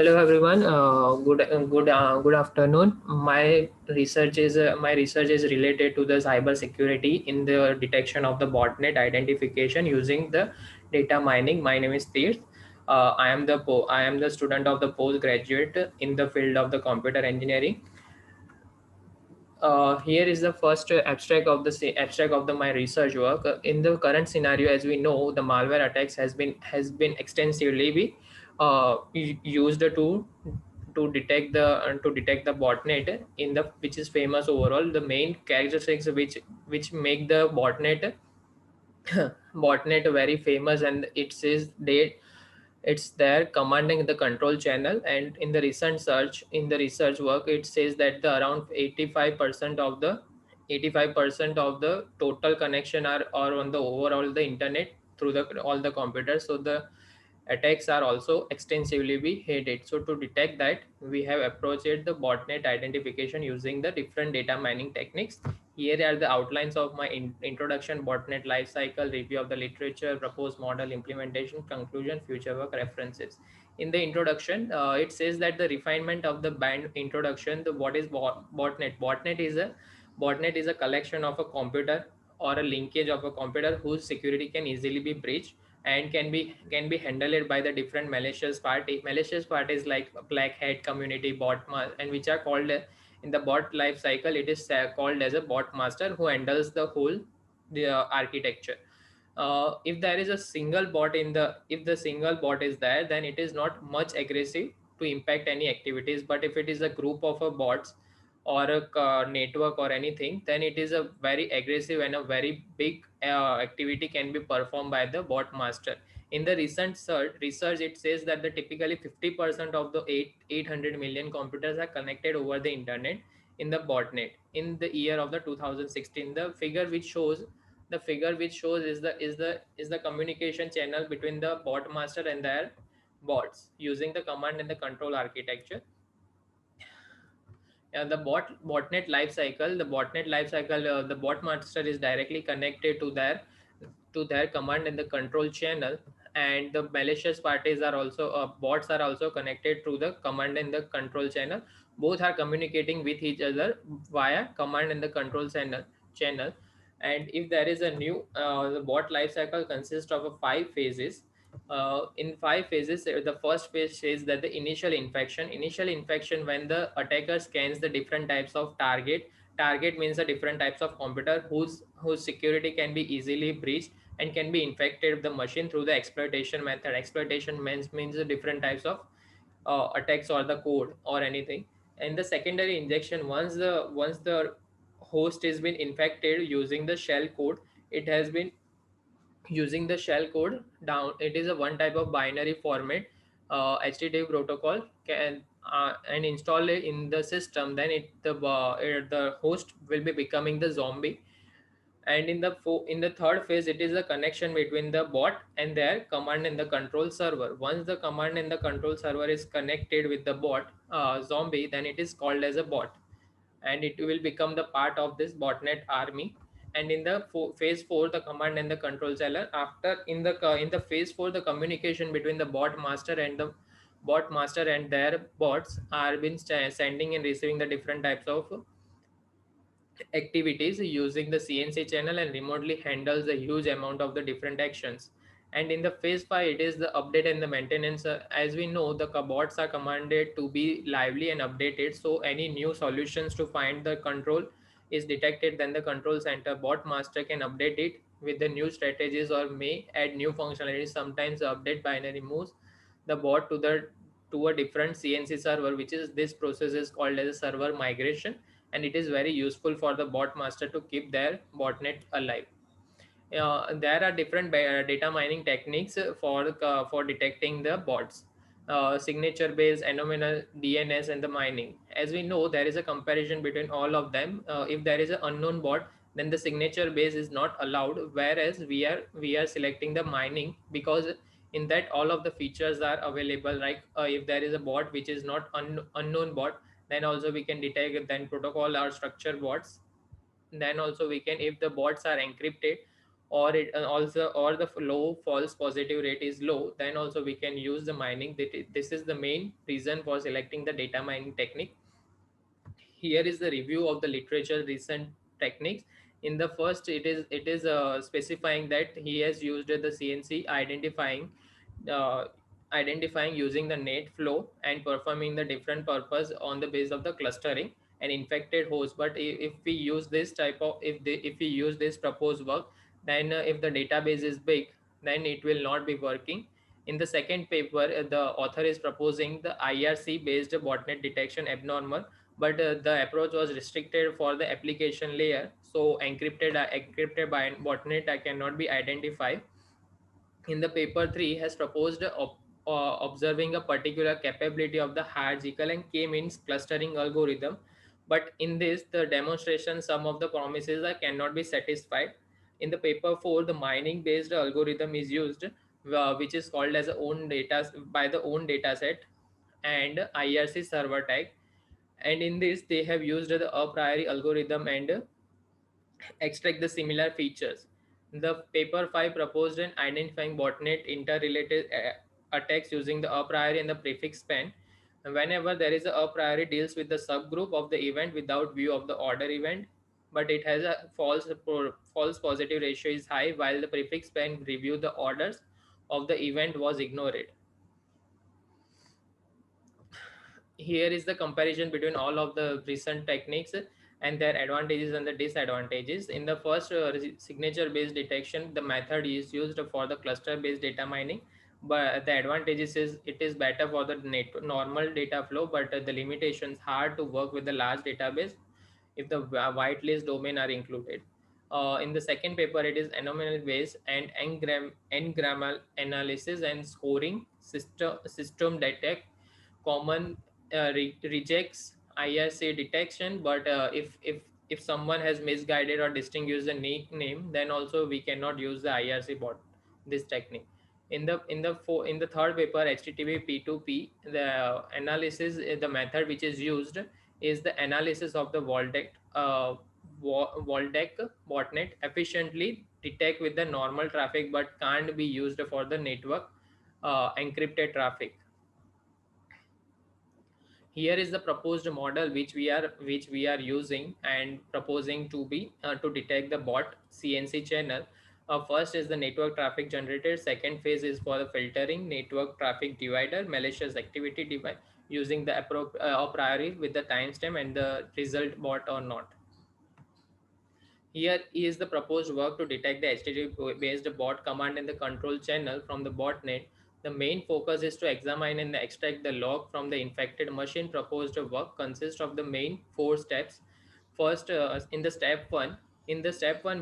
Hello everyone. Good afternoon. My research is related to the cyber security in the detection of the botnet identification using the data mining. My name is Tirth. I am the student of the postgraduate in the field of the computer engineering. Here is the first abstract of the my research work. In the current scenario, as we know, the malware attacks has been extensively used to detect the botnet in the which is famous overall. The main characteristics which make the botnet very famous, and it says it's there commanding the control channel. And in the research work, it says that the around 85% of the total connection are on the overall the internet through the all the computers. So the attacks are also extensively be headed. So to detect that, we have approached the botnet identification using the different data mining techniques. Here are the outlines of my introduction, botnet life cycle, review of the literature, proposed model, implementation, conclusion, future work, references. In the introduction, it says that the refinement of the band introduction, the what is botnet. Botnet is a collection of a computer or a linkage of a computer whose security can easily be breached and can be handled by the different malicious parties like black hat community and which are called in the bot life cycle. It is called as a bot master who handles the whole the architecture. If there is a single bot if the single bot is there, then it is not much aggressive to impact any activities. But if it is a group of bots or a network or anything, then it is a very aggressive and a very big activity can be performed by the bot master. In the research, it says that the typically 50% of the 800 million computers are connected over the internet in the botnet in the year of the 2016. The figure which shows is the communication channel between the bot master and their bots using the command and the control architecture. The botnet life cycle, the bot master is directly connected to their command and the control channel, and the malicious parties are also bots are also connected to the command and the control channel. Both are communicating with each other via command and the control channel. And if there is a new the bot life cycle consists of 5 phases. In 5 phases, the first phase says that the initial infection, when the attacker scans the different types of target means the different types of computer whose security can be easily breached and can be infected the machine through the exploitation method. Exploitation means the different types of attacks or the code or anything. And the secondary injection, once the host has been infected using the shell code, it has been using the shell code down. It is a one type of binary format HTTP protocol can and install it in the system. Then the host will be becoming the zombie. And in the third phase, it is the connection between the bot and their command and the control server. Once the command and the control server is connected with the bot zombie, then it is called as a bot, and it will become the part of this botnet army. And in the phase 4, the command and the control seller. After in the phase 4, the communication between the bot master and their bots are been sending and receiving the different types of activities using the CNC channel and remotely handles a huge amount of the different actions. And in the phase 5, it is the update and the maintenance. As we know, the bots are commanded to be lively and updated. So any new solutions to find the control is detected, then the control center bot master can update it with the new strategies or may add new functionalities. Sometimes the update binary moves the bot to a different CNC server, which is this process is called as a server migration. And it is very useful for the bot master to keep their botnet alive. There are different data mining techniques for detecting the bots. Signature based, anomalous, DNS, and the mining. As we know, there is a comparison between all of them. If there is an unknown bot, then the signature base is not allowed, whereas we are selecting the mining, because in that all of the features are available. Like if there is a bot which is not unknown bot, then also we can detect then protocol or structure bots. Then also we can, if the bots are encrypted or the low false positive rate is low, then also we can use the mining. This is the main reason for selecting the data mining technique. Here is the review of the literature recent techniques. In the first, it is specifying that he has used the CNC uh, identifying using the net flow and performing the different purpose on the base of the clustering and infected host. But if we use this type of if we use this proposed work, then if the database is big, then it will not be working. In the second paper, the author is proposing the IRC based botnet detection abnormal, but the approach was restricted for the application layer, so encrypted by botnet I cannot be identified. In the paper 3 has proposed observing a particular capability of the hierarchical and k-means clustering algorithm, but in this the demonstration some of the promises cannot be satisfied. In the paper 4, the mining based algorithm is used, which is called as a own data by the own data set and IRC server tag, and in this they have used the a priori algorithm and extract the similar features. The paper 5 proposed an identifying botnet interrelated attacks using the a priori and the prefix span. Whenever there is a priori deals with the subgroup of the event without view of the order event, but it has a false positive ratio is high, while the prefix span review the orders of the event was ignored. Here is the comparison between all of the recent techniques and their advantages and the disadvantages. In the first, signature based detection, the method is used for the cluster based data mining, but the advantages is it is better for the normal data flow, but the limitations hard to work with the large database if the whitelist domain are included. In the second paper, it is anomaly based and n-grammal analysis and scoring system detect common rejects IRC detection, but if someone has misguided or distinguished the name, then also we cannot use the IRC bot this technique. In the third paper, HTTP P2P, the analysis, the method which is used is the analysis of the Waldeck botnet efficiently detect with the normal traffic, but can't be used for the network encrypted traffic. Here is the proposed model which we are using and proposing to be to detect the bot CNC channel. First is the network traffic generated. Second phase is for the filtering network traffic divider malicious activity device using the a priori with the timestamp and the result bot or not. Here is the proposed work to detect the HTTP-based bot command in the control channel from the botnet. The main focus is to examine and extract the log from the infected machine. Proposed work consists of the main four steps. First, in the step one,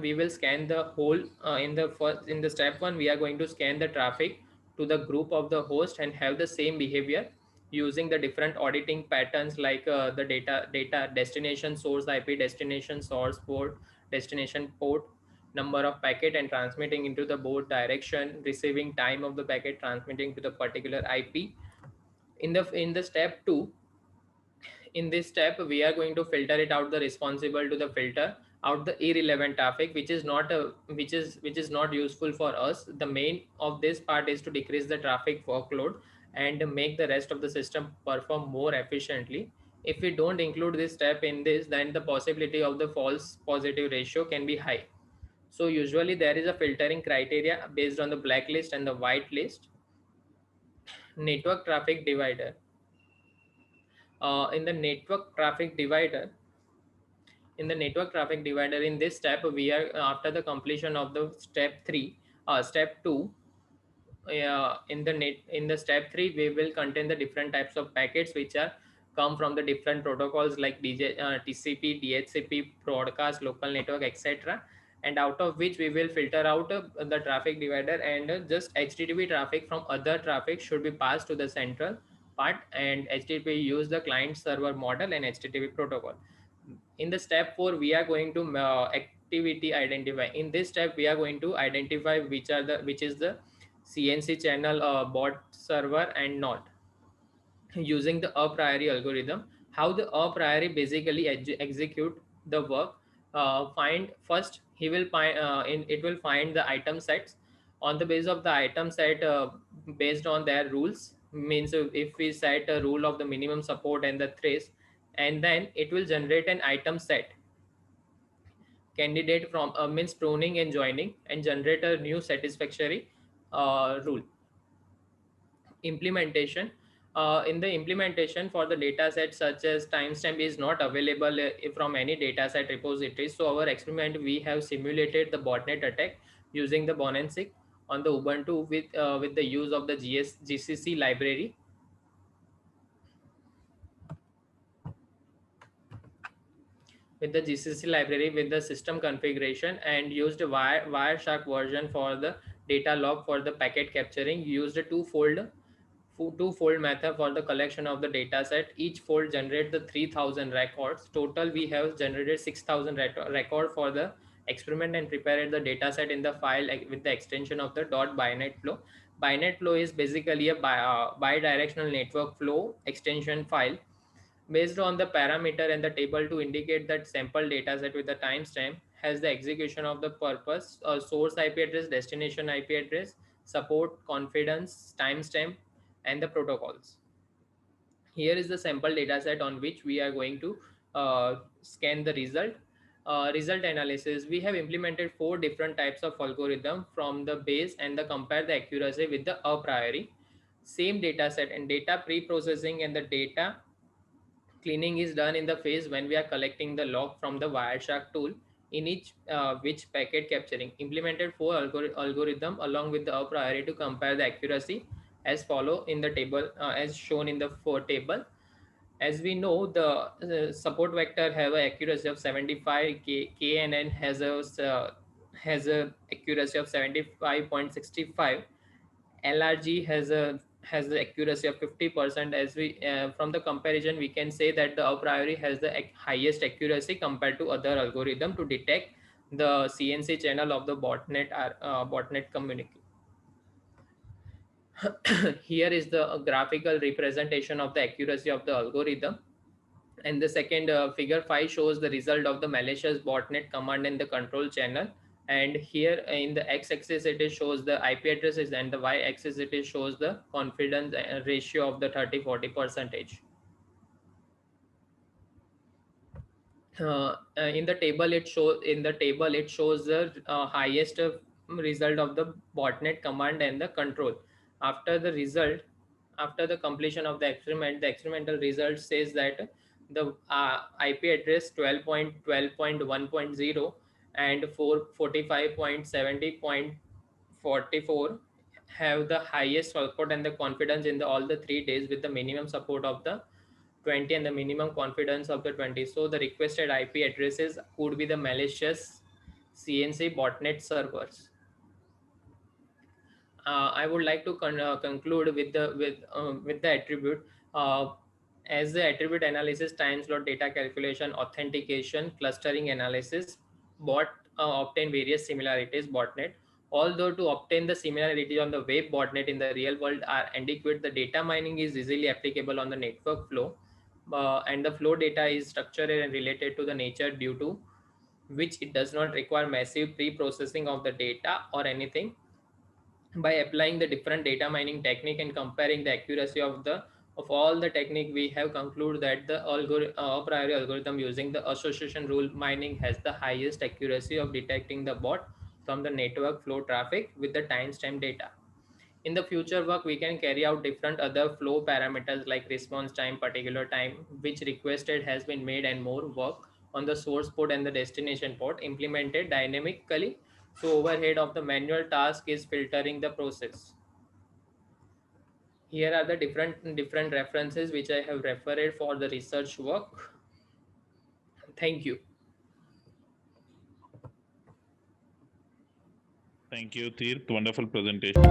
we will scan the whole. In the step one, we are going to scan the traffic to the group of the host and have the same behavior using the different auditing patterns like the data destination source IP, destination source port, destination port, number of packet, and transmitting into the board direction, receiving time of the packet, transmitting to the particular IP. In the step 2, in this step we are going to filter it out, the responsible to the filter out the irrelevant traffic which is not a which is not useful for us. The main of this part is to decrease the traffic workload and make the rest of the system perform more efficiently. If we don't include this step in this, then the possibility of the false positive ratio can be high. So usually there is a filtering criteria based on the blacklist and the whitelist. Network traffic divider. In the network traffic divider, in this step we are after the completion of the step 3, step 2, in the step 3 we will contain the different types of packets which are come from the different protocols like TCP, DHCP, broadcast, local network, etc., and out of which we will filter out the traffic divider, and just HTTP traffic from other traffic should be passed to the central part, and HTTP use the client server model and HTTP protocol. In the step 4 we are going to activity identify. In this step we are going to identify which is the CNC channel bot server and not, using the a priori algorithm. How the a priori basically execute the work. Find first It will find the item sets. On the basis of the item set, based on their rules, means if we set a rule of the minimum support and the trace, and then it will generate an item set candidate from means pruning and joining, and generate a new satisfactory rule. Implementation. In the implementation, for the data set such as timestamp is not available from any dataset repository, so our experiment we have simulated the botnet attack using the Bonansic on the Ubuntu with the use of the GCC library. With the GCC library with the system configuration, and used Wireshark version for the data log for the packet capturing, used a two-fold method for the collection of the data set. Each fold generate the 3000 records. Total we have generated 6000 record for the experiment, and prepared the data set in the file with the extension of the .binet flow. Binet flow is basically a bidirectional network flow extension file based on the parameter and the table to indicate that sample dataset with the timestamp has the execution of the purpose, source IP address, destination IP address, support, confidence, timestamp, and the protocols. Here is the sample dataset on which we are going to scan the result. Result analysis. We have implemented 4 different types of algorithm from the base and the compare the accuracy with the a priori. Same dataset and data pre-processing and the data cleaning is done in the phase when we are collecting the log from the Wireshark tool, in each which packet capturing. Implemented 4 algorithm along with the a priori to compare the accuracy as follow in the table, as shown in the 4 table. As we know, the support vector have an accuracy of 75, KNN has a accuracy of 75.65. LRG has the accuracy of 50%. As we from the comparison, we can say that the a priori has the highest accuracy compared to other algorithm to detect the CNC channel of the botnet communication. Here is the graphical representation of the accuracy of the algorithm. And the second, figure 5 shows the result of the malicious botnet command in the control channel. And here in the x-axis it is shows the IP addresses, and the y-axis it is shows the confidence ratio of the 30-40 percentage. In the table it shows the highest result of the botnet command and the control. After the result, after the completion of the experiment, the experimental result says that the IP address 12.12.1.0 and 445.70.44 have the highest support and the confidence in the all the 3 days, with the minimum support of the 20 and the minimum confidence of the 20. So the requested IP addresses could be the malicious CNC botnet servers. I would like to conclude with the attribute. Uh, as the attribute analysis, time slot data calculation, authentication, clustering analysis, bot obtain various similarities botnet. Although to obtain the similarity on the web botnet in the real world are adequate, the data mining is easily applicable on the network flow, and the flow data is structured and related to the nature, due to which it does not require massive pre-processing of the data or anything. By applying the different data mining technique and comparing the accuracy of all the technique, we have concluded that the a priori algorithm using the association rule mining has the highest accuracy of detecting the bot from the network flow traffic with the timestamp data. In the future work, we can carry out different other flow parameters like response time, particular time, which requested has been made, and more work on the source port and the destination port implemented dynamically. So overhead of the manual task is filtering the process. Here are the different references which I have referred for the research work. Thank you. Thank you, Tirth. Wonderful presentation.